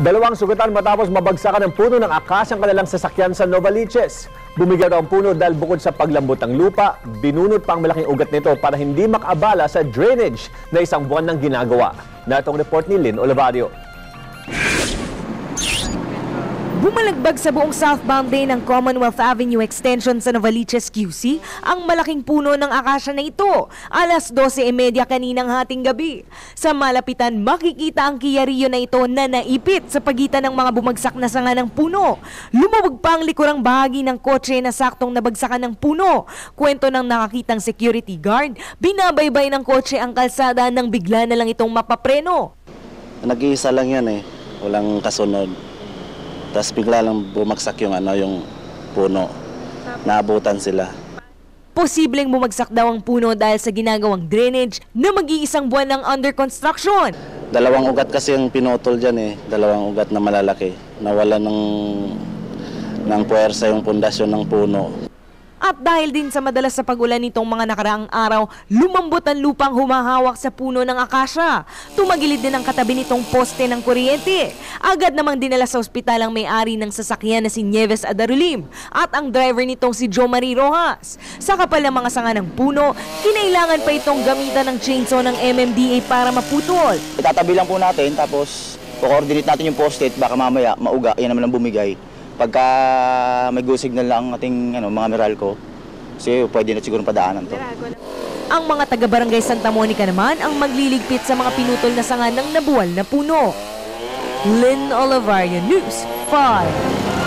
Dalawang sugatan matapos mabagsakan ng puno ng akas ang kanilang sasakyan sa Novaliches. Bumigay raw ang puno dahil bukod sa paglambot ng lupa, binunot pa ang malaking ugat nito para hindi makaabala sa drainage na isang buwan ng ginagawa. Natong report ni Lynn Olivario. Bumalagbag sa buong southbound lane ng Commonwealth Avenue Extension sa Novaliches, QC ang malaking puno ng akasya na ito. Alas 12:30 kaninang hating gabi. Sa malapitan, makikita ang Kia Rio na ito na naipit sa pagitan ng mga bumagsak na sanga ng puno. Lumubog pa ang likurang bahagi ng kotse na saktong nabagsakan ng puno. Kwento ng nakakitang security guard, binabaybay ng kotse ang kalsada nang bigla na lang itong mapapreno. Nag-iisa lang yan walang kasunod. Tapos bigla lang bumagsak yung puno. Naabutan sila. Posibleng bumagsak daw ang puno dahil sa ginagawang drainage na mag-iisang buwan ng under construction. Dalawang ugat kasi yung pinutol dyan Dalawang ugat na malalaki. Nawala ng puwersa yung pundasyon ng puno. At dahil din sa madalas sa pag-ulan nitong mga nakaraang araw, lumambot ang lupang humahawak sa puno ng akasya. Tumagilid din ang katabi nitong poste ng kuryente. Agad namang dinala sa ospital ang may-ari ng sasakyan na si Nieves Adarulim at ang driver nitong si Jo Marie Rojas. Sa kapal ng mga sanga ng puno, kinailangan pa itong gamitan ng chainsaw ng MMDA para maputol. Itatabi lang po natin tapos ko-coordinate natin yung poste at baka mamaya mauga, yan naman ang bumigay. Pagka may go signal lang ang ating mga Meralco, kasi pwede na siguro padaanan to. Ang mga taga-barangay Santa Monica naman ang magliligpit sa mga pinutol na sanga ng nabuwal na puno. Lynn Olivario, News 5.